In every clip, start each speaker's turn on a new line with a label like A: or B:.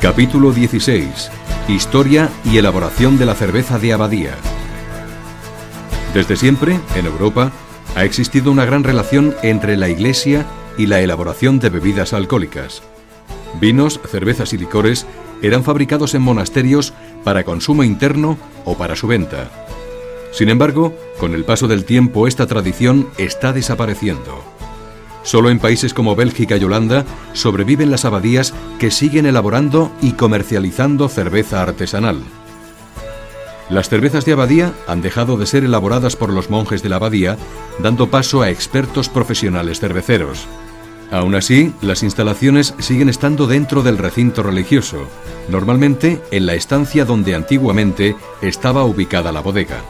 A: Capítulo 16. Historia y elaboración de la cerveza de abadía. Desde siempre, en Europa, ha existido una gran relación entre la Iglesia y la elaboración de bebidas alcohólicas. Vinos, cervezas y licores eran fabricados en monasterios para consumo interno o para su venta. Sin embargo, con el paso del tiempo esta tradición está desapareciendo. Solo en países como Bélgica y Holanda sobreviven las abadías que siguen elaborando y comercializando cerveza artesanal. Las cervezas de abadía han dejado de ser elaboradas por los monjes de la abadía, dando paso a expertos profesionales cerveceros. Aún así, las instalaciones siguen estando dentro del recinto religioso, normalmente en la estancia donde antiguamente estaba ubicada la bodega.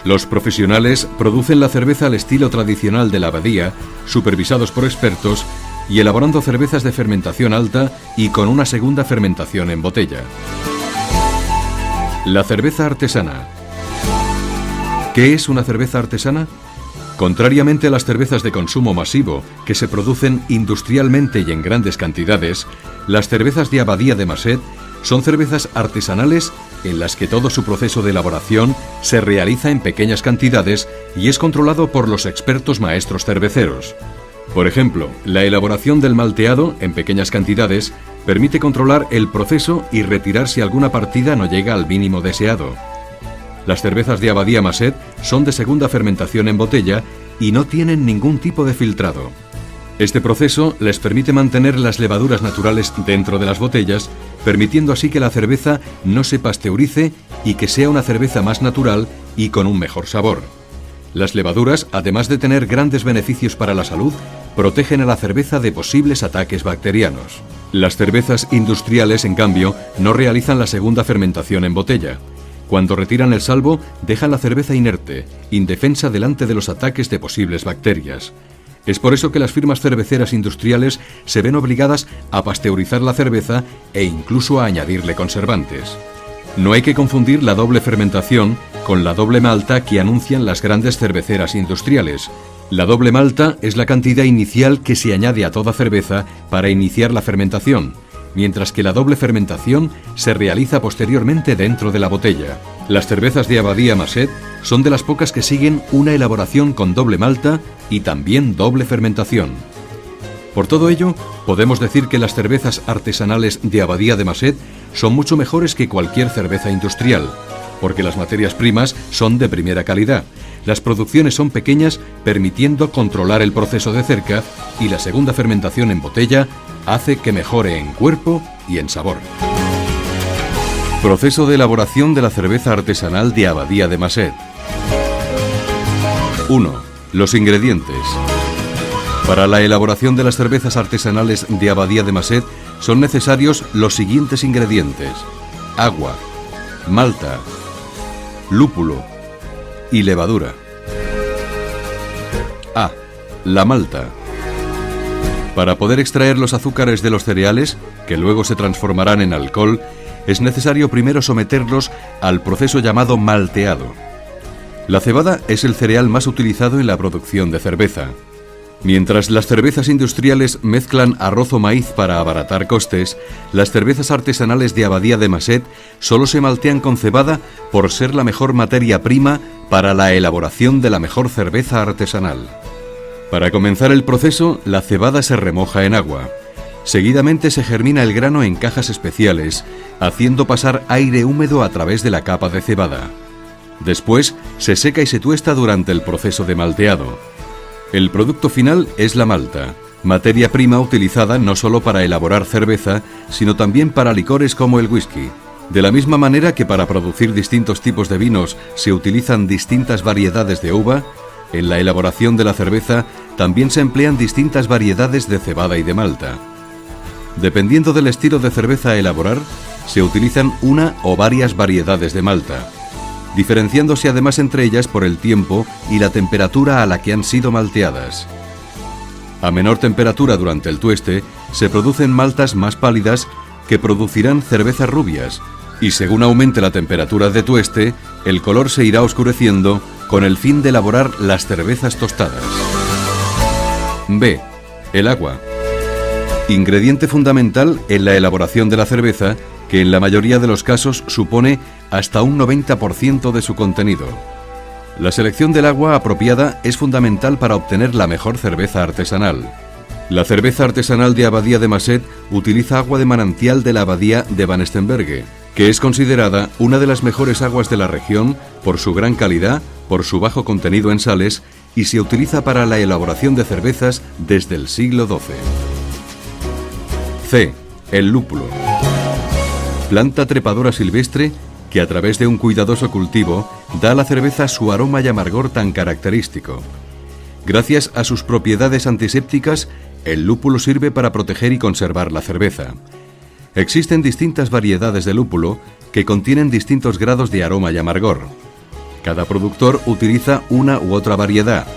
A: Los profesionales producen la cerveza al estilo tradicional de la abadía, supervisados por expertos y elaborando cervezas de fermentación alta y con una segunda fermentación en botella. La cerveza artesana. ¿Qué es una cerveza artesana? Contrariamente a las cervezas de consumo masivo, que se producen industrialmente y en grandes cantidades, las cervezas de Abadía de Masset son cervezas artesanales en las que todo su proceso de elaboración se realiza en pequeñas cantidades y es controlado por los expertos maestros cerveceros. Por ejemplo, la elaboración del malteado en pequeñas cantidades permite controlar el proceso y retirar si alguna partida no llega al mínimo deseado. Las cervezas de Abadía Masset son de segunda fermentación en botella y no tienen ningún tipo de filtrado. Este proceso les permite mantener las levaduras naturales dentro de las botellas, permitiendo así que la cerveza no se pasteurice y que sea una cerveza más natural y con un mejor sabor. Las levaduras, además de tener grandes beneficios para la salud, protegen a la cerveza de posibles ataques bacterianos. Las cervezas industriales, en cambio, no realizan la segunda fermentación en botella. Cuando retiran el salvo, dejan la cerveza inerte, indefensa delante de los ataques de posibles bacterias. Es por eso que las firmas cerveceras industriales se ven obligadas a pasteurizar la cerveza e incluso a añadirle conservantes. No hay que confundir la doble fermentación con la doble malta que anuncian las grandes cerveceras industriales. La doble malta es la cantidad inicial que se añade a toda cerveza para iniciar la fermentación, mientras que la doble fermentación se realiza posteriormente dentro de la botella. Las cervezas de Abadía Masset son de las pocas que siguen una elaboración con doble malta y también doble fermentación. Por todo ello, podemos decir que las cervezas artesanales de Abadía de Masset son mucho mejores que cualquier cerveza industrial, porque las materias primas son de primera calidad, las producciones son pequeñas, permitiendo controlar el proceso de cerca, y la segunda fermentación en botella hace que mejore en cuerpo y en sabor. Proceso de elaboración de la cerveza artesanal de Abadía de Masset. 1. Los ingredientes. Para la elaboración de las cervezas artesanales de Abadía de Masset son necesarios los siguientes ingredientes: agua, malta, lúpulo y levadura. A. La malta. Para poder extraer los azúcares de los cereales, que luego se transformarán en alcohol, es necesario primero someterlos al proceso llamado malteado. La cebada es el cereal más utilizado en la producción de cerveza. Mientras las cervezas industriales mezclan arroz o maíz para abaratar costes, las cervezas artesanales de Abadía de Masset solo se maltean con cebada por ser la mejor materia prima para la elaboración de la mejor cerveza artesanal. Para comenzar el proceso, la cebada se remoja en agua. Seguidamente se germina el grano en cajas especiales, haciendo pasar aire húmedo a través de la capa de cebada. Después, se seca y se tuesta durante el proceso de malteado. El producto final es la malta, materia prima utilizada no solo para elaborar cerveza, sino también para licores como el whisky. De la misma manera que para producir distintos tipos de vinos se utilizan distintas variedades de uva, en la elaboración de la cerveza también se emplean distintas variedades de cebada y de malta. Dependiendo del estilo de cerveza a elaborar, se utilizan una o varias variedades de malta, diferenciándose además entre ellas por el tiempo y la temperatura a la que han sido malteadas. A menor temperatura durante el tueste, se producen maltas más pálidas que producirán cervezas rubias, y según aumente la temperatura de tueste, el color se irá oscureciendo con el fin de elaborar las cervezas tostadas. B. El agua. Ingrediente fundamental en la elaboración de la cerveza, que en la mayoría de los casos supone hasta un 90% de su contenido. La selección del agua apropiada es fundamental para obtener la mejor cerveza artesanal. La cerveza artesanal de Abadía de Masset utiliza agua de manantial de la Abadía de Van Steenberge, que es considerada una de las mejores aguas de la región por su gran calidad, por su bajo contenido en sales y se utiliza para la elaboración de cervezas desde el siglo XII. C. El lúpulo. Planta trepadora silvestre que a través de un cuidadoso cultivo da a la cerveza su aroma y amargor tan característico. Gracias a sus propiedades antisépticas, el lúpulo sirve para proteger y conservar la cerveza. Existen distintas variedades de lúpulo que contienen distintos grados de aroma y amargor. Cada productor utiliza una u otra variedad,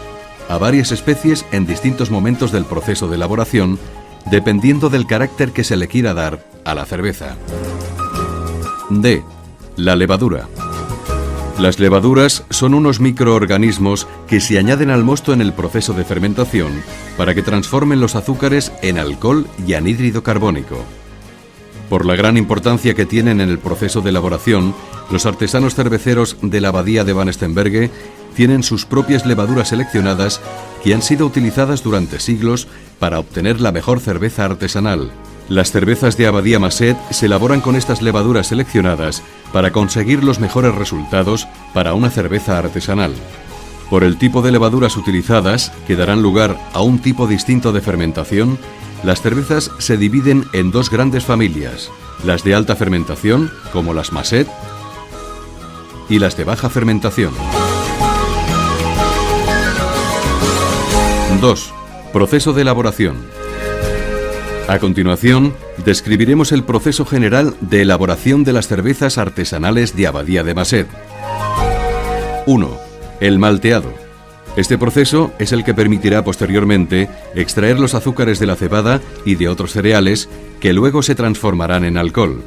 A: a varias especies en distintos momentos del proceso de elaboración, dependiendo del carácter que se le quiera dar a la cerveza. D. La levadura. Las levaduras son unos microorganismos que se añaden al mosto en el proceso de fermentación para que transformen los azúcares en alcohol y anhídrido carbónico. Por la gran importancia que tienen en el proceso de elaboración, los artesanos cerveceros de la Abadía de Van Steenberge tienen sus propias levaduras seleccionadas que han sido utilizadas durante siglos para obtener la mejor cerveza artesanal. Las cervezas de Abadía Masset se elaboran con estas levaduras seleccionadas para conseguir los mejores resultados para una cerveza artesanal. Por el tipo de levaduras utilizadas, que darán lugar a un tipo distinto de fermentación, las cervezas se dividen en dos grandes familias, las de alta fermentación, como las Masset, y las de baja fermentación. 2. Proceso de elaboración. A continuación, describiremos el proceso general de elaboración de las cervezas artesanales de Abadía de Masset. 1. El malteado. Este proceso es el que permitirá posteriormente extraer los azúcares de la cebada y de otros cereales que luego se transformarán en alcohol.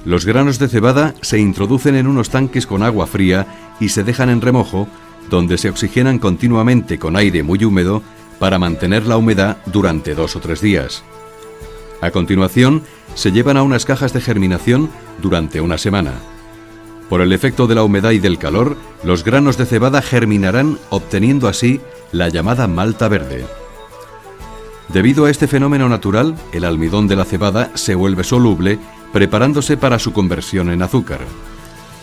A: Los granos de cebada se introducen en unos tanques con agua fría y se dejan en remojo, donde se oxigenan continuamente con aire muy húmedo para mantener la humedad durante 2 o 3 días. A continuación, se llevan a unas cajas de germinación durante una semana. Por el efecto de la humedad y del calor, los granos de cebada germinarán, obteniendo así la llamada malta verde. Debido a este fenómeno natural, el almidón de la cebada se vuelve soluble, preparándose para su conversión en azúcar.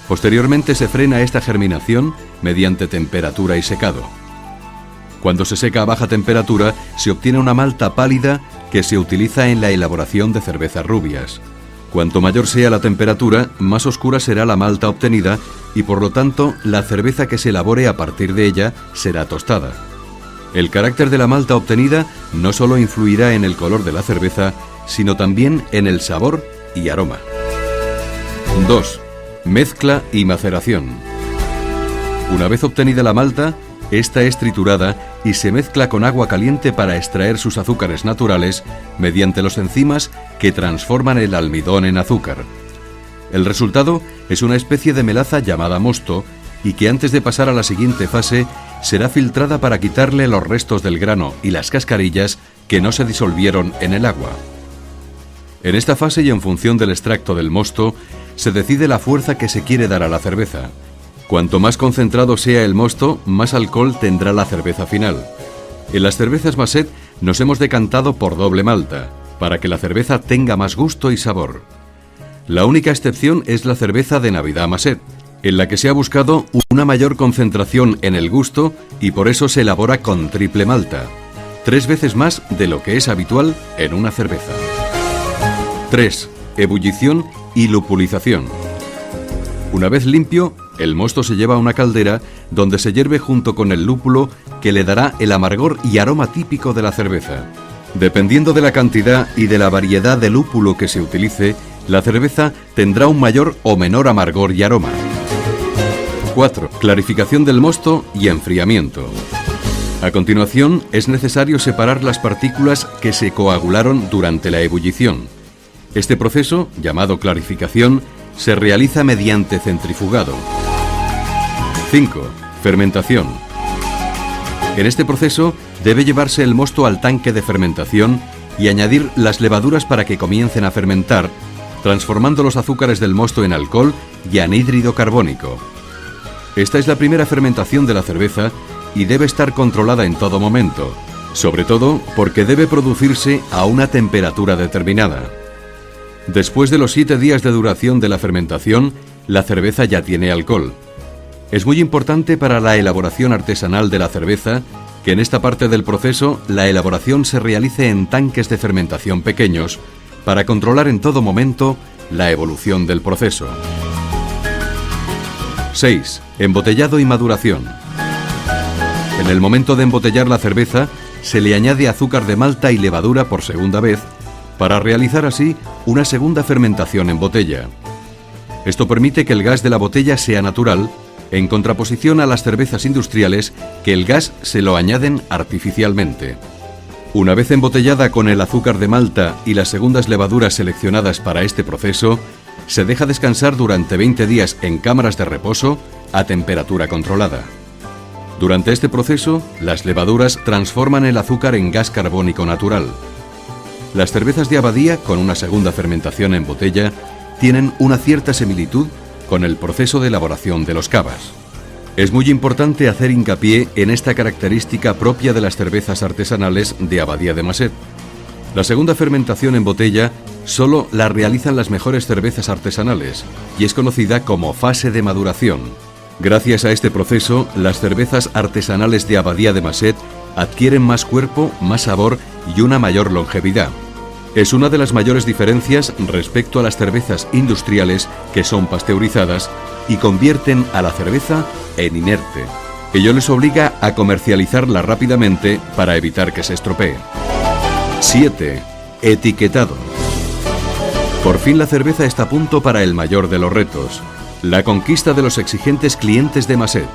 A: Posteriormente se frena esta germinación mediante temperatura y secado. Cuando se seca a baja temperatura, se obtiene una malta pálida que se utiliza en la elaboración de cervezas rubias. Cuanto mayor sea la temperatura, más oscura será la malta obtenida y por lo tanto la cerveza que se elabore a partir de ella será tostada. El carácter de la malta obtenida no solo influirá en el color de la cerveza, sino también en el sabor y aroma. 2. Mezcla y maceración. Una vez obtenida la malta, esta es triturada y se mezcla con agua caliente para extraer sus azúcares naturales mediante los enzimas que transforman el almidón en azúcar. El resultado es una especie de melaza llamada mosto y que antes de pasar a la siguiente fase será filtrada para quitarle los restos del grano y las cascarillas que no se disolvieron en el agua. En esta fase y en función del extracto del mosto se decide la fuerza que se quiere dar a la cerveza. Cuanto más concentrado sea el mosto, más alcohol tendrá la cerveza final. En las cervezas Masset nos hemos decantado por doble malta, para que la cerveza tenga más gusto y sabor. La única excepción es la cerveza de Navidad Masset, en la que se ha buscado una mayor concentración en el gusto y por eso se elabora con triple malta, 3 veces más de lo que es habitual en una cerveza. 3. Ebullición y lupulización. Una vez limpio, el mosto se lleva a una caldera donde se hierve junto con el lúpulo que le dará el amargor y aroma típico de la cerveza. Dependiendo de la cantidad y de la variedad de lúpulo que se utilice, la cerveza tendrá un mayor o menor amargor y aroma. 4. Clarificación del mosto y enfriamiento. A continuación, es necesario separar las partículas que se coagularon durante la ebullición. Este proceso, llamado clarificación, se realiza mediante centrifugado. 5. Fermentación. En este proceso debe llevarse el mosto al tanque de fermentación y añadir las levaduras para que comiencen a fermentar, transformando los azúcares del mosto en alcohol y anhídrido carbónico. Esta es la primera fermentación de la cerveza y debe estar controlada en todo momento, sobre todo porque debe producirse a una temperatura determinada. Después de los 7 días de duración de la fermentación, la cerveza ya tiene alcohol. Es muy importante para la elaboración artesanal de la cerveza que en esta parte del proceso la elaboración se realice en tanques de fermentación pequeños para controlar en todo momento la evolución del proceso. 6. Embotellado y maduración. En el momento de embotellar la cerveza, se le añade azúcar de malta y levadura por segunda vez para realizar así una segunda fermentación en botella. Esto permite que el gas de la botella sea natural, en contraposición a las cervezas industriales que el gas se lo añaden artificialmente. Una vez embotellada con el azúcar de malta y las segundas levaduras seleccionadas para este proceso, se deja descansar durante 20 días en cámaras de reposo a temperatura controlada. Durante este proceso, las levaduras transforman el azúcar en gas carbónico natural. Las cervezas de Abadía, con una segunda fermentación en botella, tienen una cierta similitud con el proceso de elaboración de los cavas. Es muy importante hacer hincapié en esta característica propia de las cervezas artesanales de Abadía de Masset. La segunda fermentación en botella solo la realizan las mejores cervezas artesanales y es conocida como fase de maduración. Gracias a este proceso, las cervezas artesanales de Abadía de Masset adquieren más cuerpo, más sabor y una mayor longevidad. Es una de las mayores diferencias respecto a las cervezas industriales que son pasteurizadas y convierten a la cerveza en inerte. Ello les obliga a comercializarla rápidamente para evitar que se estropee. 7. Etiquetado. Por fin la cerveza está a punto para el mayor de los retos, la conquista de los exigentes clientes de Masset.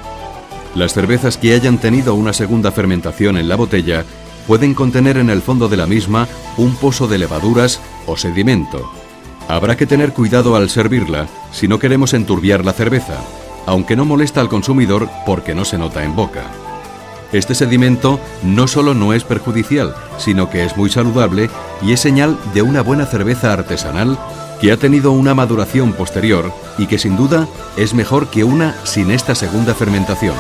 A: Las cervezas que hayan tenido una segunda fermentación en la botella pueden contener en el fondo de la misma un pozo de levaduras o sedimento. Habrá que tener cuidado al servirla si no queremos enturbiar la cerveza, aunque no molesta al consumidor porque no se nota en boca. Este sedimento no solo no es perjudicial, sino que es muy saludable y es señal de una buena cerveza artesanal que ha tenido una maduración posterior y que sin duda es mejor que una sin esta segunda fermentación.